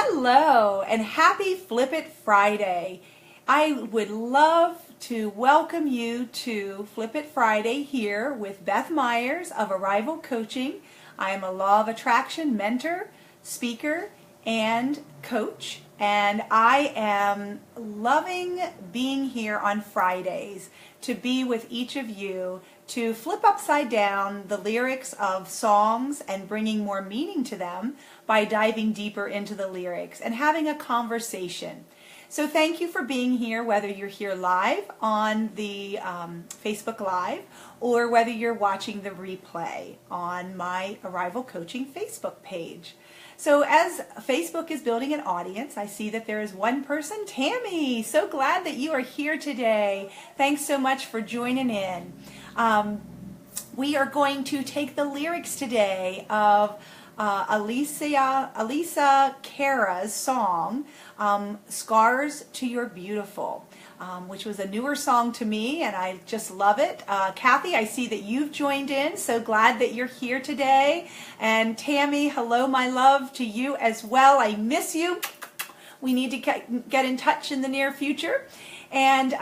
Hello and happy Flip It Friday. I would love to welcome you to Flip It Friday here with Beth Myers of Arrival Coaching. I am a Law of Attraction mentor, speaker, and coach, and I am loving being here on Fridays to be with each of you to flip upside down the lyrics of songs and bringing more meaning to them by diving deeper into the lyrics and having a conversation. So thank you for being here, whether you're here live on the Facebook Live or whether you're watching the replay on my Arrival Coaching Facebook page. So as Facebook is building an audience, I see that there is one person, Tammy. So glad that you are here today. Thanks so much for joining in. We are going to take the lyrics today of Alessia Cara's song, Scars to Your Beautiful, which was a newer song to me, and I just love it. Kathy, I see that you've joined in, so glad that you're here today. And Tammy, hello, my love, to you as well. I miss you. We need to get in touch in the near future. And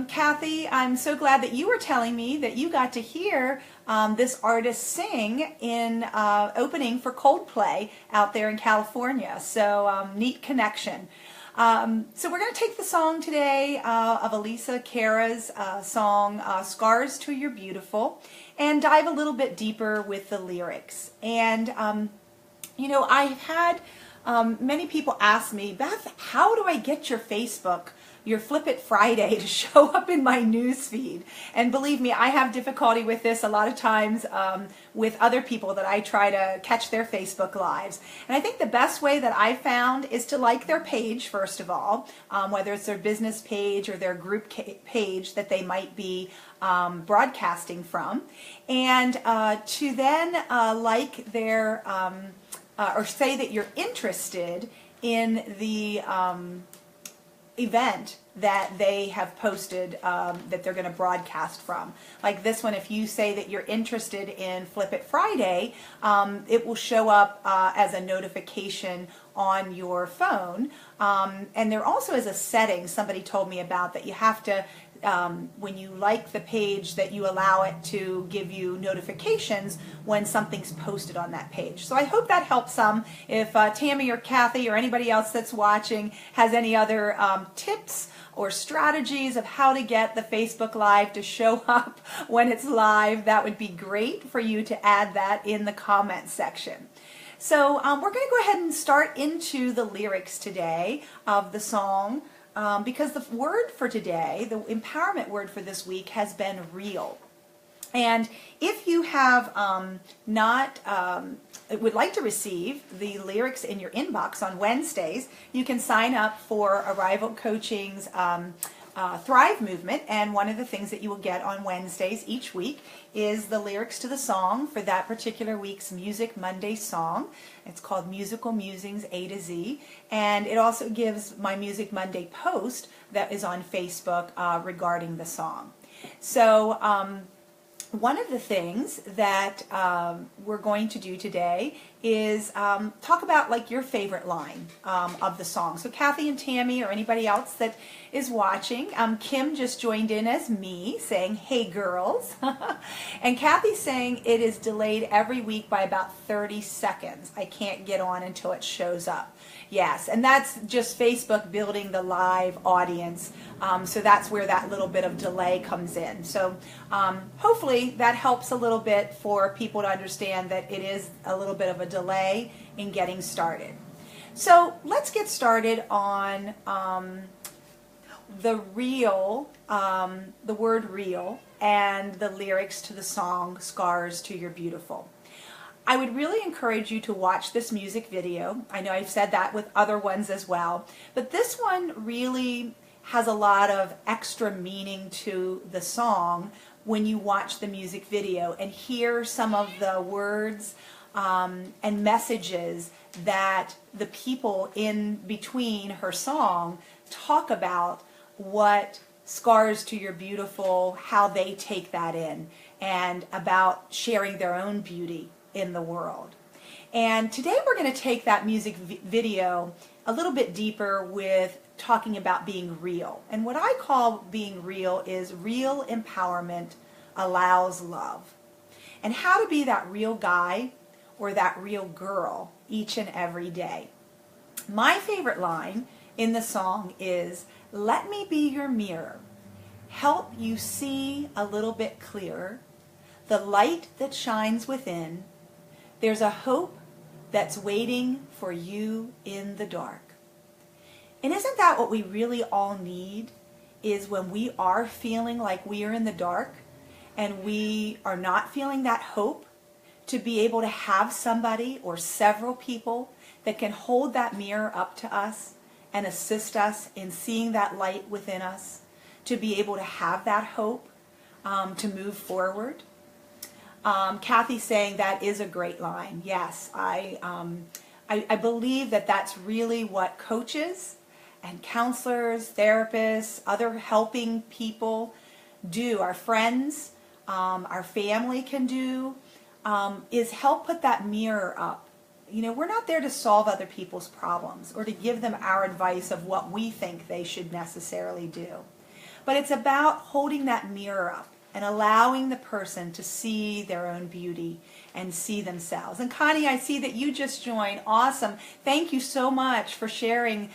Kathy, I'm so glad that you were telling me that you got to hear this artist sing in opening for Coldplay out there in California. So neat connection. So we're going to take the song today of Alessia Cara's song, Scars to Your Beautiful, and dive a little bit deeper with the lyrics. And, you know, I've had many people ask me, Beth, how do I get your Flip It Friday to show up in my news feed? And believe me, I have difficulty with this a lot of times with other people that I try to catch their Facebook Lives. And I think the best way that I found is to like their page, first of all, whether it's their business page or their group page that they might be broadcasting from, and to then like their, or say that you're interested in the event that they have posted that they're going to broadcast from. Like this one, if you say that you're interested in Flip It Friday, it will show up as a notification on your phone. And there also is a setting somebody told me about that you have to, when you like the page, that you allow it to give you notifications when something's posted on that page. So I hope that helps some. If Tammy or Kathy or anybody else that's watching has any other tips or strategies of how to get the Facebook Live to show up when it's live, that would be great for you to add that in the comment section. So we're going to go ahead and start into the lyrics today of the song. Because the word for today, the empowerment word for this week, has been real. And if you have would like to receive the lyrics in your inbox on Wednesdays, you can sign up for Arrival Coaching's Thrive Movement, and one of the things that you will get on Wednesdays each week is the lyrics to the song for that particular week's Music Monday song. It's called Musical Musings A to Z, and it also gives my Music Monday post that is on Facebook regarding the song. So one of the things that we're going to do today is talk about like your favorite line of the song. So Kathy and Tammy or anybody else that is watching, Kim just joined in as me saying, hey girls. And Kathy's saying it is delayed every week by about 30 seconds. I can't get on until it shows up. Yes, and that's just Facebook building the live audience. So that's where that little bit of delay comes in. So hopefully that helps a little bit for people to understand that it is a little bit of a delay in getting started. So let's get started on the word real, and the lyrics to the song Scars to Your Beautiful. I would really encourage you to watch this music video. I know I've said that with other ones as well, but this one really has a lot of extra meaning to the song when you watch the music video and hear some of the words and messages that the people in between her song talk about what scars to your beautiful, how they take that in, and about sharing their own beauty in the world. And today we're going to take that music video a little bit deeper with talking about being real. And what I call being real is real empowerment allows love. And how to be that real guy or that real girl each and every day. My favorite line in the song is, "Let me be your mirror, help you see a little bit clearer, the light that shines within. There's a hope that's waiting for you in the dark." And isn't that what we really all need, is when we are feeling like we are in the dark and we are not feeling that hope, to be able to have somebody or several people that can hold that mirror up to us and assist us in seeing that light within us, to be able to have that hope, to move forward. Kathy's saying that is a great line. Yes, I believe that that's really what coaches and counselors, therapists, other helping people do. Our friends, our family can do, is help put that mirror up. You know, we're not there to solve other people's problems or to give them our advice of what we think they should necessarily do. But it's about holding that mirror up and allowing the person to see their own beauty and see themselves. And Connie, I see that you just joined. Awesome. Thank you so much for sharing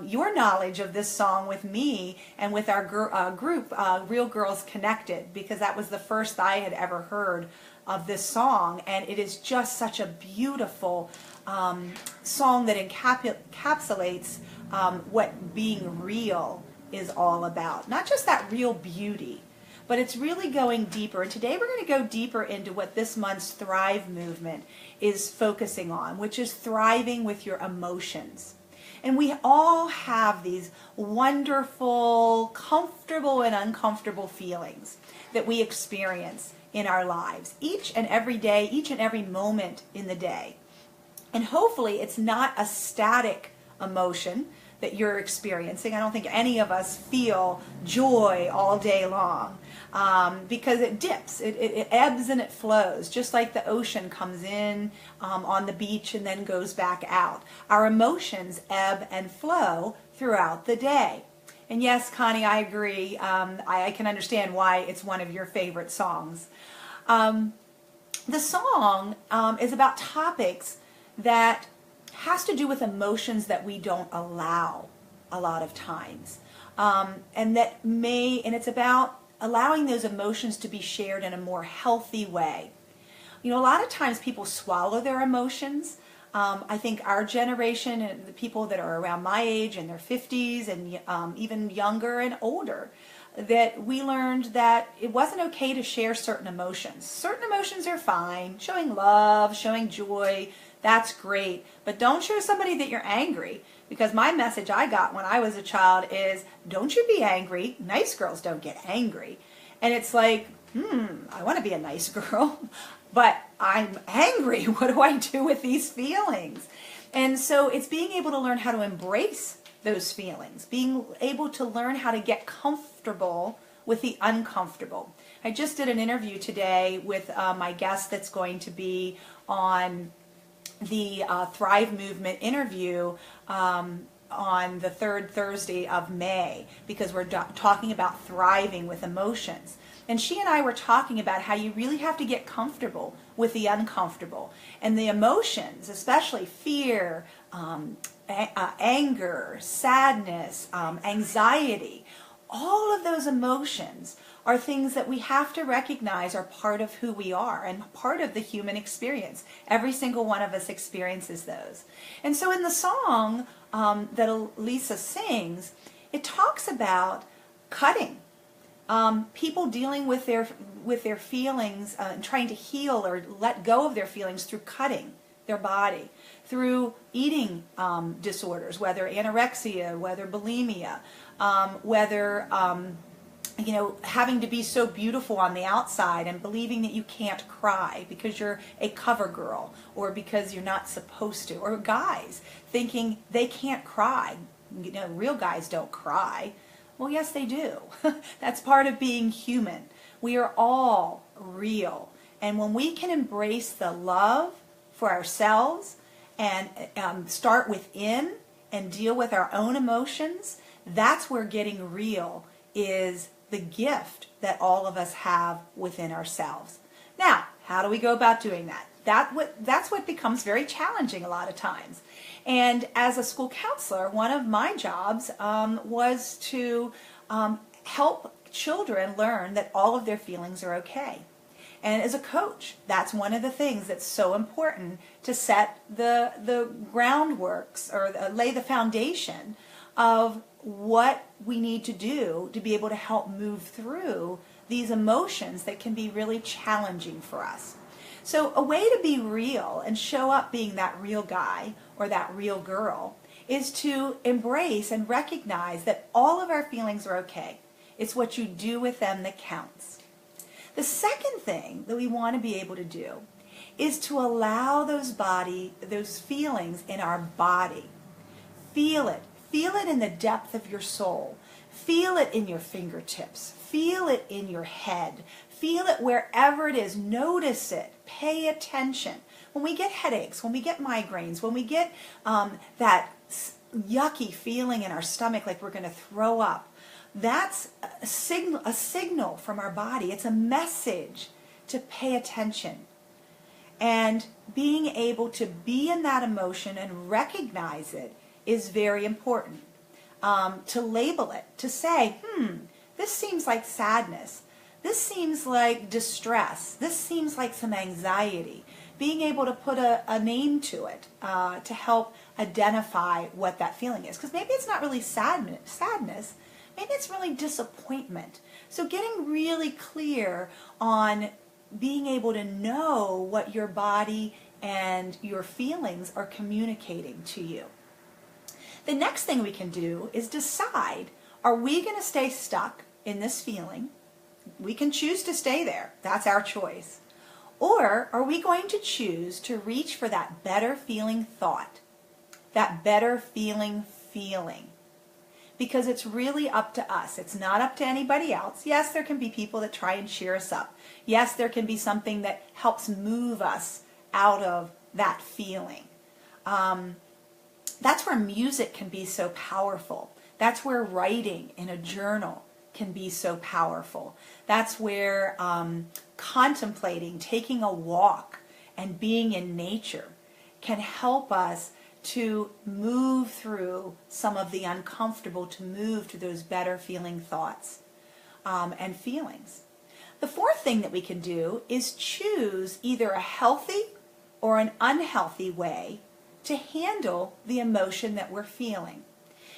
your knowledge of this song with me and with our group, Real Girls Connected, because that was the first I had ever heard of this song. And it is just such a beautiful song that encapsulates what being real is all about. Not just that real beauty, but it's really going deeper. And today we're going to go deeper into what this month's Thrive movement is focusing on, which is thriving with your emotions. And we all have these wonderful, comfortable and uncomfortable feelings that we experience in our lives each and every day, each and every moment in the day. And hopefully it's not a static emotion that you're experiencing. I don't think any of us feel joy all day long, because it dips, it ebbs and it flows, just like the ocean comes in on the beach and then goes back out. Our emotions ebb and flow throughout the day. And yes, Connie, I agree. I can understand why it's one of your favorite songs. The song is about topics that has to do with emotions that we don't allow a lot of times. And it's about allowing those emotions to be shared in a more healthy way. You know, a lot of times people swallow their emotions. I think our generation and the people that are around my age in their 50s and even younger and older, that we learned that it wasn't okay to share certain emotions. Certain emotions are fine. Showing love, showing joy, that's great. But don't show somebody that you're angry, because my message I got when I was a child is, don't you be angry. Nice girls don't get angry. And it's like, I want to be a nice girl, but I'm angry. What do I do with these feelings? And so it's being able to learn how to embrace those feelings, being able to learn how to get comfortable with the uncomfortable. I just did an interview today with my guest that's going to be on the Thrive Movement interview on the third Thursday of May, because we're talking about thriving with emotions. And she and I were talking about how you really have to get comfortable with the uncomfortable. And the emotions, especially fear, anger, sadness, anxiety, all of those emotions are things that we have to recognize are part of who we are and part of the human experience. Every single one of us experiences those. And so in the song that Alessia sings, it talks about cutting. People dealing with their feelings and trying to heal or let go of their feelings through cutting their body, through eating disorders, whether anorexia, whether bulimia, whether having to be so beautiful on the outside and believing that you can't cry because you're a cover girl or because you're not supposed to, or guys thinking they can't cry. You know, real guys don't cry. Well, yes, they do. That's part of being human. We are all real. And when we can embrace the love for ourselves and start within and deal with our own emotions, that's where getting real is the gift that all of us have within ourselves. Now, how do we go about doing that? That's what becomes very challenging a lot of times. And as a school counselor, one of my jobs was to help children learn that all of their feelings are okay. And as a coach, that's one of the things that's so important, to set the groundworks or lay the foundation of what we need to do to be able to help move through these emotions that can be really challenging for us. So a way to be real and show up being that real guy or that real girl is to embrace and recognize that all of our feelings are okay. It's what you do with them that counts. The second thing that we want to be able to do is to allow those feelings in our body. Feel it. Feel it in the depth of your soul. Feel it in your fingertips. Feel it in your head. Feel it wherever it is. Notice it. Pay attention. When we get headaches, when we get migraines, when we get that yucky feeling in our stomach like we're going to throw up, that's a signal from our body. It's a message to pay attention. And being able to be in that emotion and recognize it is very important. To label it, to say, this seems like sadness. This seems like distress. This seems like some anxiety. Being able to put a name to it to help identify what that feeling is. Because maybe it's not really sadness. Maybe it's really disappointment. So getting really clear on being able to know what your body and your feelings are communicating to you. The next thing we can do is decide, are we going to stay stuck in this feeling? We can choose to stay there. That's our choice. Or are we going to choose to reach for that better feeling thought, that better feeling? Because it's really up to us. It's not up to anybody else. Yes, there can be people that try and cheer us up. Yes, there can be something that helps move us out of that feeling. That's where music can be so powerful. That's where writing in a journal can be so powerful. That's where contemplating, taking a walk, and being in nature can help us to move through some of the uncomfortable, to move to those better feeling thoughts and feelings. The fourth thing that we can do is choose either a healthy or an unhealthy way to handle the emotion that we're feeling.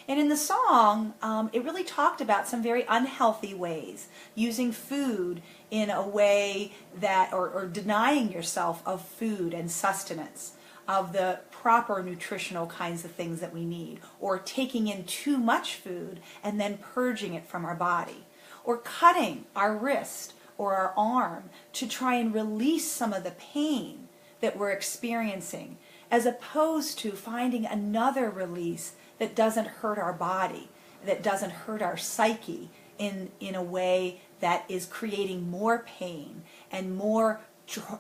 And in the song, it really talked about some very unhealthy ways, using food in a way that, or denying yourself of food and sustenance, of the proper nutritional kinds of things that we need, or taking in too much food and then purging it from our body, or cutting our wrist or our arm to try and release some of the pain that we're experiencing, as opposed to finding another release that doesn't hurt our body, that doesn't hurt our psyche in a way that is creating more pain and more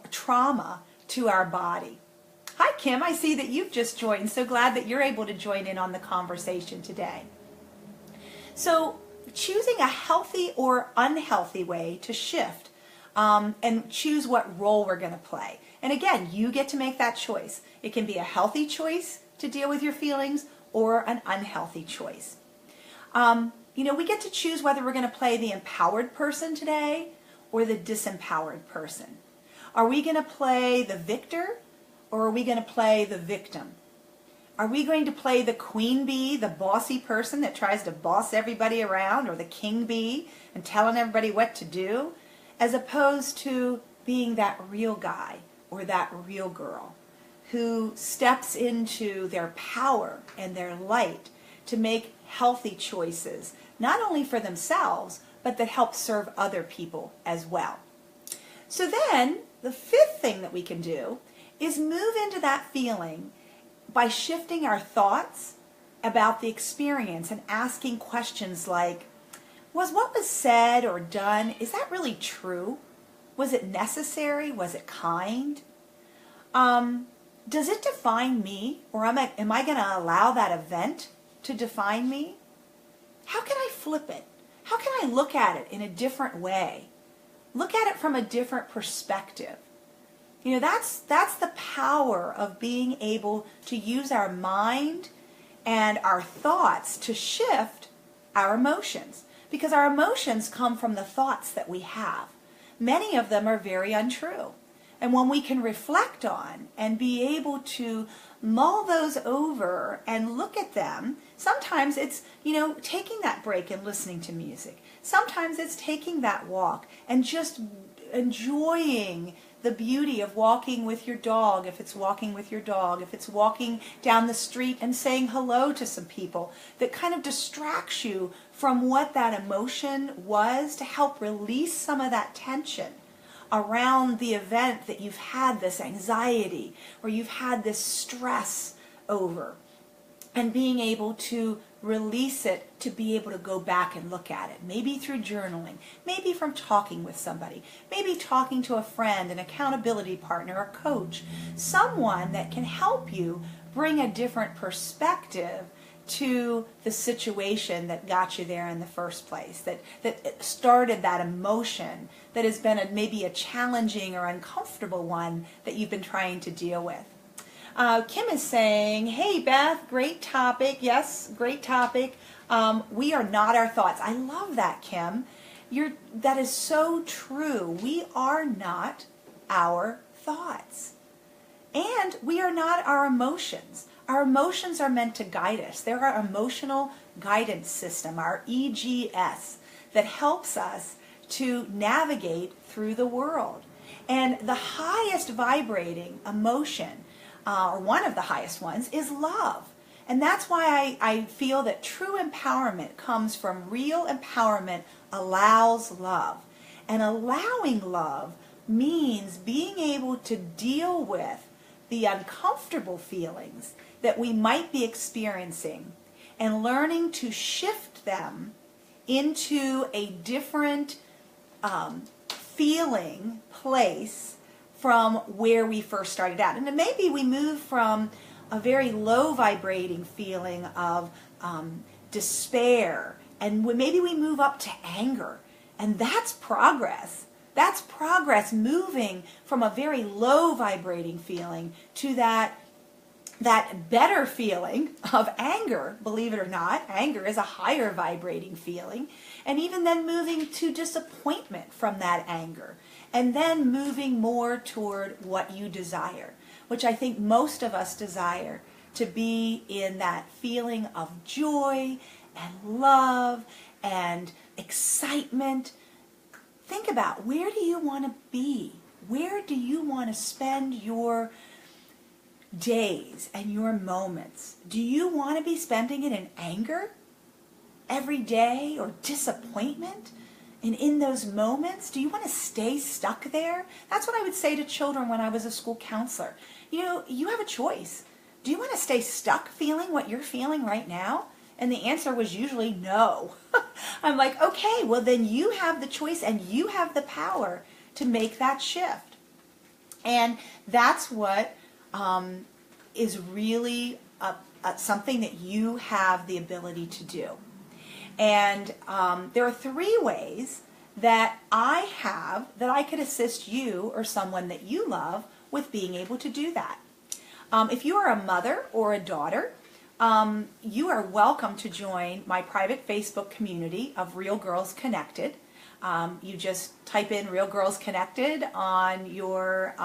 trauma to our body. Hi, Kim. I see that you've just joined. So glad that you're able to join in on the conversation today. So choosing a healthy or unhealthy way to shift and choose what role we're going to play. And again, you get to make that choice. It can be a healthy choice to deal with your feelings or an unhealthy choice. We get to choose whether we're going to play the empowered person today or the disempowered person. Are we going to play the victor or are we going to play the victim? Are we going to play the queen bee, the bossy person that tries to boss everybody around, or the king bee and telling everybody what to do, as opposed to being that real guy or that real girl who steps into their power and their light to make healthy choices, not only for themselves, but that help serve other people as well. So then, the fifth thing that we can do is move into that feeling by shifting our thoughts about the experience and asking questions like, was what was said or done, is that really true? Was it necessary? Was it kind? does it define me, or am I going to allow that event to define me? How can I flip it? How can I look at it in a different way? Look at it from a different perspective. You know, that's the power of being able to use our mind and our thoughts to shift our emotions. Because our emotions come from the thoughts that we have. Many of them are very untrue. And when we can reflect on and be able to mull those over and look at them, sometimes it's, you know, taking that break and listening to music. Sometimes it's taking that walk and just enjoying the beauty of walking with your dog, if it's walking with your dog, if it's walking down the street and saying hello to some people, that kind of distracts you from what that emotion was, to help release some of that tension around the event that you've had this anxiety or you've had this stress over, and being able to release it, to be able to go back and look at it, maybe through journaling, maybe from talking with somebody, maybe talking to a friend, an accountability partner, a coach, someone that can help you bring a different perspective to the situation that got you there in the first place, that started that emotion that has been maybe a challenging or uncomfortable one that you've been trying to deal with. Kim is saying, hey Beth, great topic. Yes, great topic. We are not our thoughts. I love that, Kim. That is so true. We are not our thoughts. And we are not our emotions. Our emotions are meant to guide us. They're our emotional guidance system, our EGS, that helps us to navigate through the world. And the highest vibrating emotion, or one of the highest ones, is love. And that's why I feel that true empowerment comes from real empowerment allows love. And allowing love means being able to deal with the uncomfortable feelings that we might be experiencing and learning to shift them into a different feeling place from where we first started out. And then maybe we move from a very low vibrating feeling of despair, and maybe we move up to anger. And that's progress. That's progress, moving from a very low vibrating feeling to that better feeling of anger. Believe it or not, anger is a higher vibrating feeling. And even then moving to disappointment from that anger. And then moving more toward what you desire, which I think most of us desire, to be in that feeling of joy and love and excitement. Think about, where do you want to be? Where do you want to spend your days and your moments? Do you want to be spending it in anger every day, or disappointment? And in those moments, do you want to stay stuck there? That's what I would say to children when I was a school counselor. You know, you have a choice. Do you want to stay stuck feeling what you're feeling right now? And the answer was usually no. I'm like, okay, well then you have the choice and you have the power to make that shift. And that's what is really something that you have the ability to do. And there are 3 ways that I have that I could assist you or someone that you love with being able to do that. If you are a mother or a daughter, you are welcome to join my private Facebook community of Real Girls Connected. You just type in Real Girls Connected on your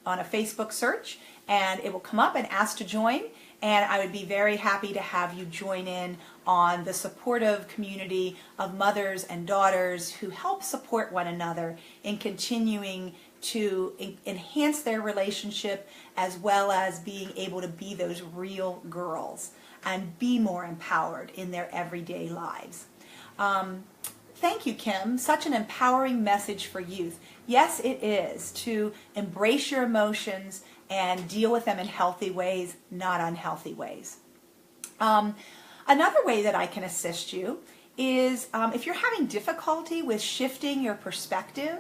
on a Facebook search, and it will come up and ask to join. And I would be very happy to have you join in on the supportive community of mothers and daughters who help support one another in continuing to enhance their relationship, as well as being able to be those real girls and be more empowered in their everyday lives. Thank you, Kim. Such an empowering message for youth. Yes, it is, to embrace your emotions and deal with them in healthy ways, not unhealthy ways. Another way that I can assist you is if you're having difficulty with shifting your perspective,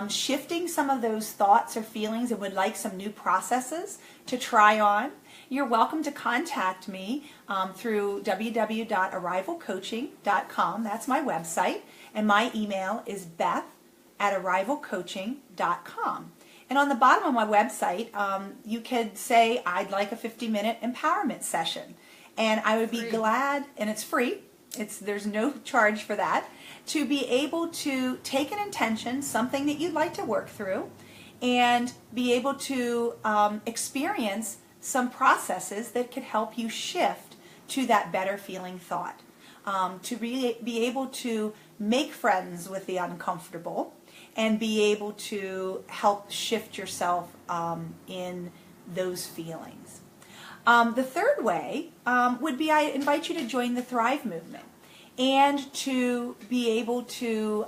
shifting some of those thoughts or feelings and would like some new processes to try on, you're welcome to contact me through www.arrivalcoaching.com. That's my website, and my email is beth@arrivalcoaching.com. And on the bottom of my website, you could say, I'd like a 50-minute empowerment session. And I would be glad, and it's free, there's no charge for that, to be able to take an intention, something that you'd like to work through, and be able to experience some processes that could help you shift to that better feeling thought. To really be able to make friends with the uncomfortable and be able to help shift yourself in those feelings. The third way would be I invite you to join the Thrive movement and to be able to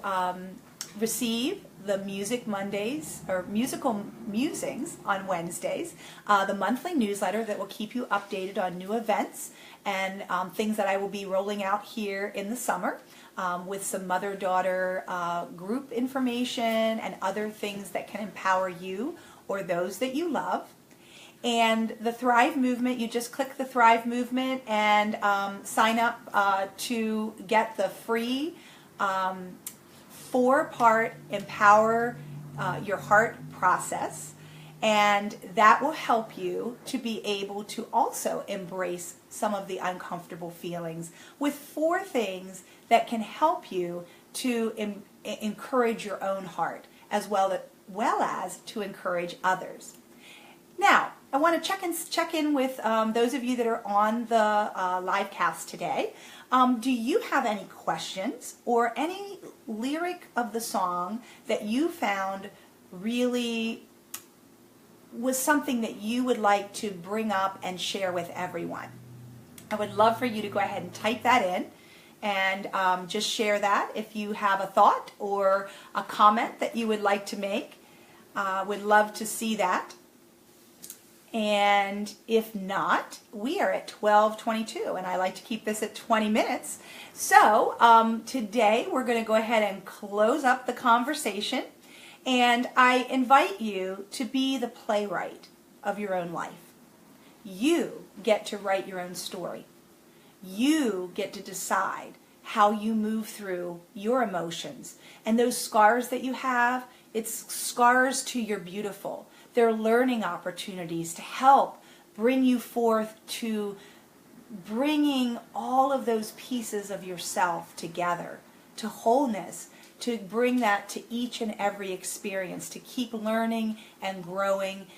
receive the Music Mondays or Musical Musings on Wednesdays, the monthly newsletter that will keep you updated on new events and things that I will be rolling out here in the summer with some mother-daughter group information and other things that can empower you or those that you love. And the Thrive Movement, you just click the Thrive Movement and sign up to get the free 4-part Empower Your Heart process. And that will help you to be able to also embrace some of the uncomfortable feelings with 4 things that can help you to encourage your own heart as well as to encourage others. Now, I want to check in with those of you that are on the live cast today. Do you have any questions or any lyric of the song that you found really was something that you would like to bring up and share with everyone? I would love for you to go ahead and type that in and just share that if you have a thought or a comment that you would like to make. Would love to see that. And if not, we are at 12:22, and I like to keep this at 20 minutes. So today we're going to go ahead and close up the conversation, and I invite you to be the playwright of your own life. You get to write your own story. You get to decide how you move through your emotions. And those scars that you have, it's scars to your beautiful. They're learning opportunities to help bring you forth to bringing all of those pieces of yourself together to wholeness, to bring that to each and every experience, to keep learning and growing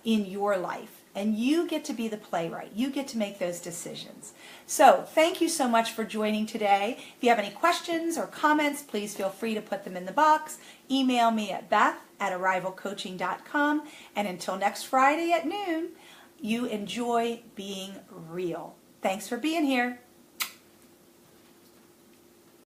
in your life. And you get to be the playwright. You get to make those decisions. So thank you so much for joining today. If you have any questions or comments, please feel free to put them in the box. Email me at beth@arrivalcoaching.com. And until next Friday at noon, you enjoy being real. Thanks for being here.